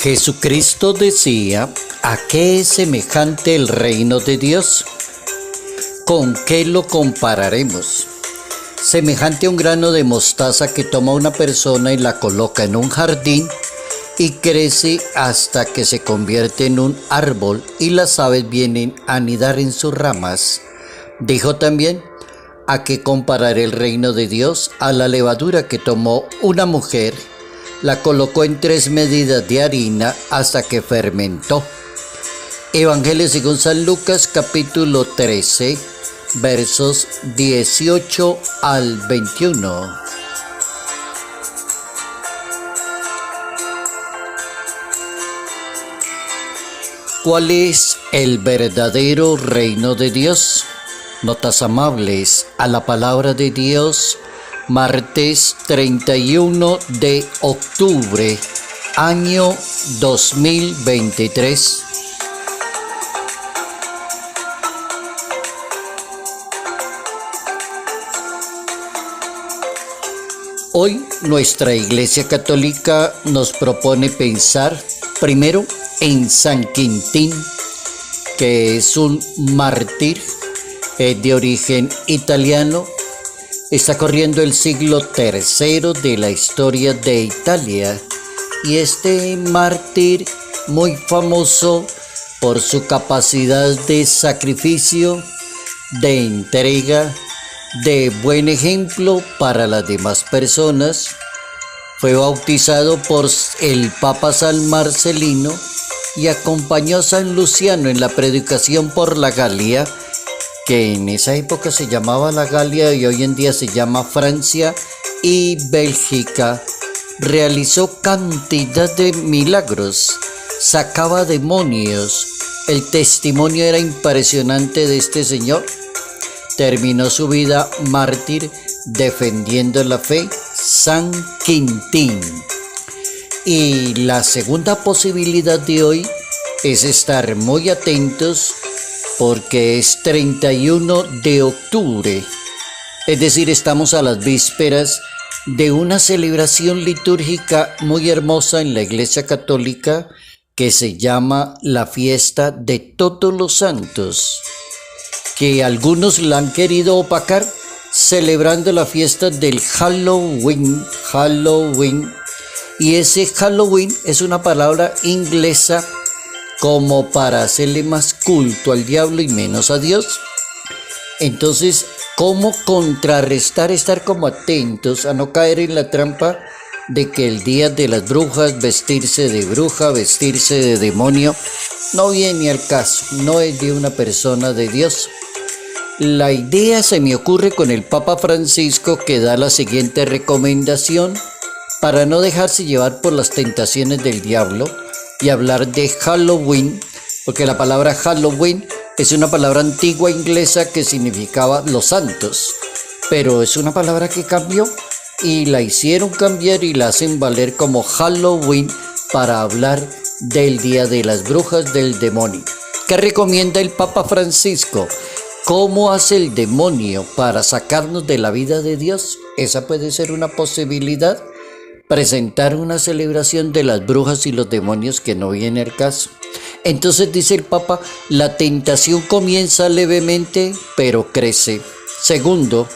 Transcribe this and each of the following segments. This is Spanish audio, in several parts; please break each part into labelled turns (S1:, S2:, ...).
S1: Jesucristo decía: ¿a qué es semejante el reino de Dios? ¿Con qué lo compararemos? Semejante a un grano de mostaza que toma una persona y la coloca en un jardín y crece hasta que se convierte en un árbol y las aves vienen a anidar en sus ramas. Dijo también: ¿a qué compararé el reino de Dios? A la levadura que tomó una mujer, la colocó en 3 medidas de harina hasta que fermentó. Evangelio según San Lucas, capítulo 13, versos 18 al 21. ¿Cuál es el verdadero reino de Dios? Notas amables a la palabra de Dios, martes 31 de octubre, año 2023. Hoy nuestra Iglesia Católica nos propone pensar primero en San Quintín, que es un mártir de origen italiano. Está corriendo el siglo III de la historia de Italia y este mártir muy famoso por su capacidad de sacrificio, de entrega, de buen ejemplo para las demás personas, fue bautizado por el Papa San Marcelino y acompañó a San Luciano en la predicación por la Galia, que en esa época se llamaba la Galia y hoy en día se llama Francia y Bélgica. Realizó cantidad de milagros, sacaba demonios. El testimonio era impresionante de este señor. Terminó su vida mártir defendiendo la fe, San Quintín. Y la segunda posibilidad de hoy es estar muy atentos porque es 31 de octubre, es decir, estamos a las vísperas de una celebración litúrgica muy hermosa en la Iglesia Católica que se llama la fiesta de Todos los Santos, que algunos la han querido opacar celebrando la fiesta del Halloween. Y ese Halloween es una palabra inglesa como para hacerle más culto al diablo y menos a Dios. Entonces, ¿cómo contrarrestar, estar como atentos a no caer en la trampa de que el día de las brujas, vestirse de bruja, vestirse de demonio, no viene al caso, no es de una persona de Dios? La idea se me ocurre con el Papa Francisco, que da la siguiente recomendación para no dejarse llevar por las tentaciones del diablo y hablar de Halloween, porque la palabra Halloween es una palabra antigua inglesa que significaba los santos, pero es una palabra que cambió y la hicieron cambiar y la hacen valer como Halloween para hablar del día de las brujas, del demonio. ¿Qué recomienda el Papa Francisco? ¿Cómo hace el demonio para sacarnos de la vida de Dios? Esa puede ser una posibilidad. Presentar una celebración de las brujas y los demonios que no viene al caso. Entonces dice el Papa, la tentación comienza levemente, pero crece. Segundo,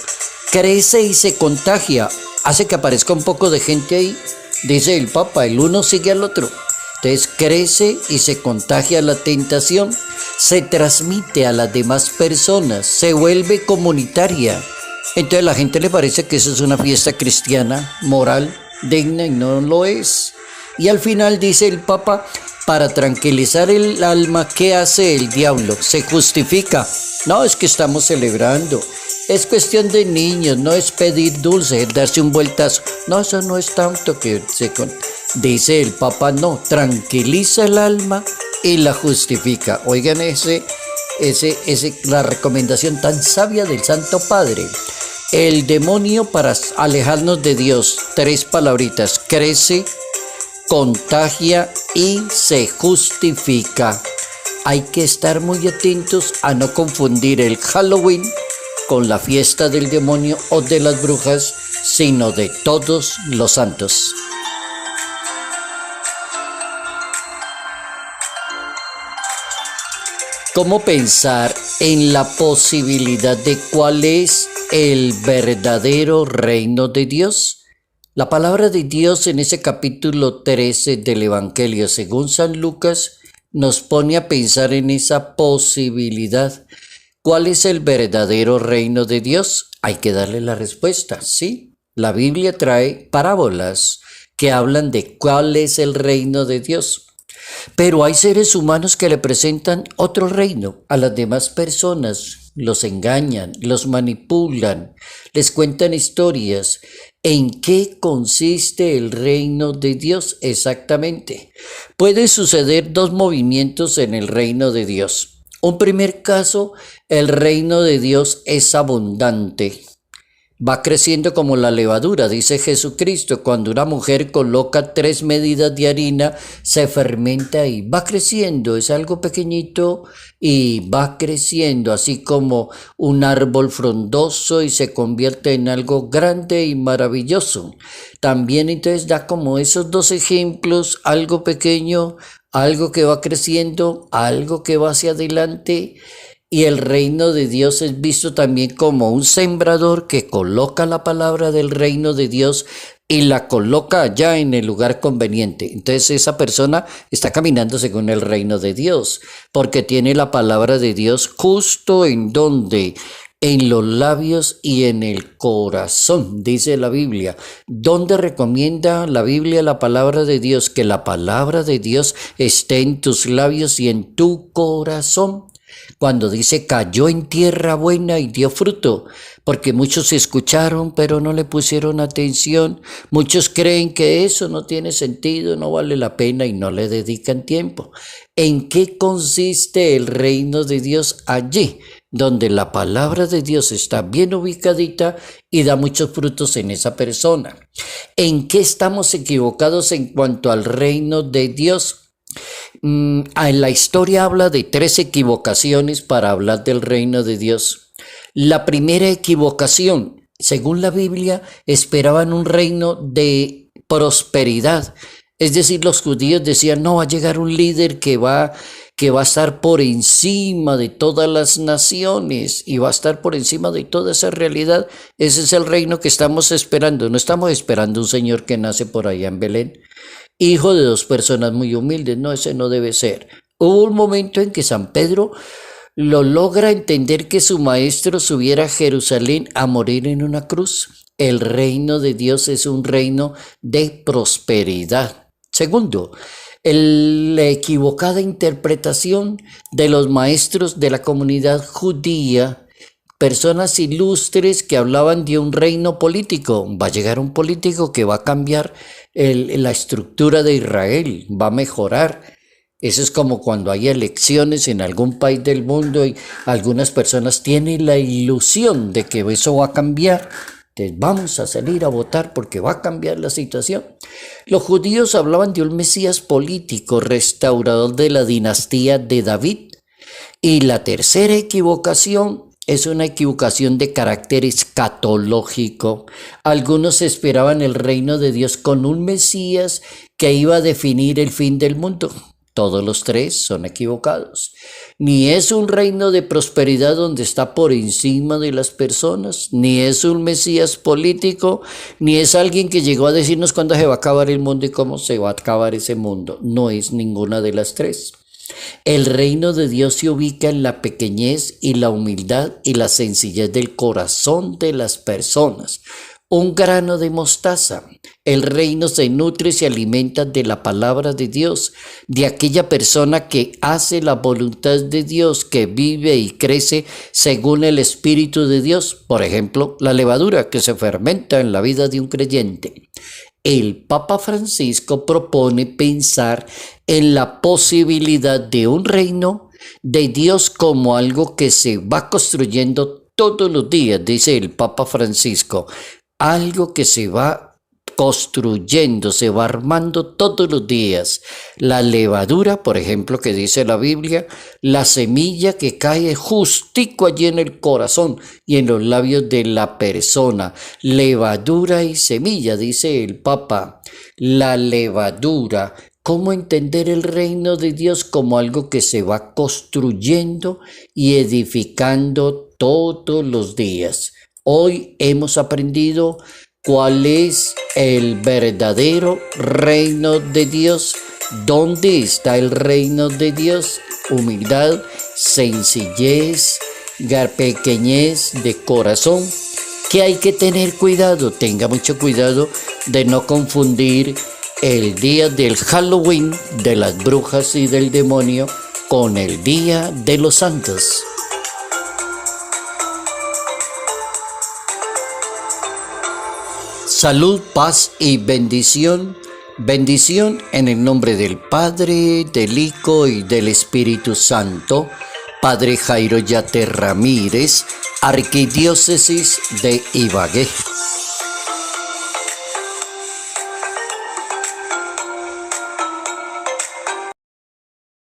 S1: crece y se contagia. Hace que aparezca un poco de gente ahí. Dice el Papa, el uno sigue al otro. Entonces crece y se contagia la tentación. Se transmite a las demás personas. Se vuelve comunitaria. Entonces a la gente le parece que eso es una fiesta cristiana, moral, digna, y no lo es. Y al final dice el Papa, para tranquilizar el alma, ¿qué hace el diablo? Se justifica. No, es que estamos celebrando. Es cuestión de niños, no es pedir dulce, es darse un vueltazo. No, eso no es tanto que dice el Papa, no, tranquiliza el alma y la justifica. Oigan la recomendación tan sabia del Santo Padre. El demonio, para alejarnos de Dios, 3 palabritas: crece, contagia y se justifica. Hay que estar muy atentos a no confundir el Halloween con la fiesta del demonio o de las brujas, sino de todos los santos. ¿Cómo pensar en la posibilidad de cuál es el verdadero reino de Dios? La palabra de Dios en ese capítulo 13 del Evangelio según San Lucas nos pone a pensar en esa posibilidad. ¿Cuál es el verdadero reino de Dios? Hay que darle la respuesta, ¿sí? La Biblia trae parábolas que hablan de cuál es el reino de Dios. Pero hay seres humanos que le presentan otro reino a las demás personas, los engañan, los manipulan, les cuentan historias. ¿En qué consiste el reino de Dios exactamente? Pueden suceder dos movimientos en el reino de Dios. Un primer caso, el reino de Dios es abundante. Va creciendo como la levadura, dice Jesucristo. Cuando una mujer coloca 3 medidas de harina, se fermenta y va creciendo. Es algo pequeñito y va creciendo, así como un árbol frondoso y se convierte en algo grande y maravilloso. También entonces da como esos dos ejemplos, algo pequeño, algo que va creciendo, algo que va hacia adelante. Y el reino de Dios es visto también como un sembrador que coloca la palabra del reino de Dios y la coloca allá en el lugar conveniente. Entonces esa persona está caminando según el reino de Dios, porque tiene la palabra de Dios justo en donde, en los labios y en el corazón, dice la Biblia. ¿Dónde recomienda la Biblia la palabra de Dios? Que la palabra de Dios esté en tus labios y en tu corazón. Cuando dice cayó en tierra buena y dio fruto, porque muchos escucharon pero no le pusieron atención, muchos creen que eso no tiene sentido, no vale la pena y no le dedican tiempo. ¿En qué consiste el reino de Dios? Allí donde la palabra de Dios está bien ubicadita y da muchos frutos en esa persona. ¿En qué estamos equivocados en cuanto al reino de Dios? En la historia habla de 3 equivocaciones para hablar del reino de Dios. La primera equivocación, según la Biblia, esperaban un reino de prosperidad. Es decir, los judíos decían, no, va a llegar un líder que va a estar por encima de todas las naciones y va a estar por encima de toda esa realidad. Ese es el reino que estamos esperando. No estamos esperando un señor que nace por allá en Belén, hijo de 2 personas muy humildes. No, ese no debe ser. Hubo un momento en que San Pedro lo logra entender, que su maestro subiera a Jerusalén a morir en una cruz. El reino de Dios es un reino de prosperidad. Segundo, la equivocada interpretación de los maestros de la comunidad judía, personas ilustres que hablaban de un reino político. Va a llegar un político que va a cambiar la estructura de Israel, va a mejorar. Eso es como cuando hay elecciones en algún país del mundo y algunas personas tienen la ilusión de que eso va a cambiar. Entonces vamos a salir a votar porque va a cambiar la situación. Los judíos hablaban de un Mesías político, restaurador de la dinastía de David. Y la tercera equivocación es una equivocación de carácter escatológico. Algunos esperaban el reino de Dios con un Mesías que iba a definir el fin del mundo. Todos los 3 son equivocados. Ni es un reino de prosperidad donde está por encima de las personas, ni es un Mesías político, ni es alguien que llegó a decirnos cuándo se va a acabar el mundo y cómo se va a acabar ese mundo. No es ninguna de las 3. El reino de Dios se ubica en la pequeñez y la humildad y la sencillez del corazón de las personas. Un grano de mostaza. El reino se nutre y se alimenta de la palabra de Dios, de aquella persona que hace la voluntad de Dios, que vive y crece según el Espíritu de Dios. Por ejemplo, la levadura que se fermenta en la vida de un creyente. El Papa Francisco propone pensar en la posibilidad de un reino de Dios como algo que se va construyendo todos los días, dice el Papa Francisco. Algo que se va construyendo, se va armando todos los días. La levadura, por ejemplo, que dice la Biblia, la semilla que cae justico allí en el corazón y en los labios de la persona. Levadura y semilla, dice el Papa. La levadura ¿Cómo entender el reino de Dios como algo que se va construyendo y edificando todos los días? Hoy hemos aprendido cuál es el verdadero reino de Dios. ¿Dónde está el reino de Dios? Humildad, sencillez, pequeñez de corazón. Que hay que tener cuidado, tenga mucho cuidado de no confundir el día del Halloween, de las brujas y del demonio, con el día de los santos. Salud, paz y bendición. Bendición en el nombre del Padre, del Hijo y del Espíritu Santo. Padre Jairo Yate Ramírez, Arquidiócesis de Ibagué.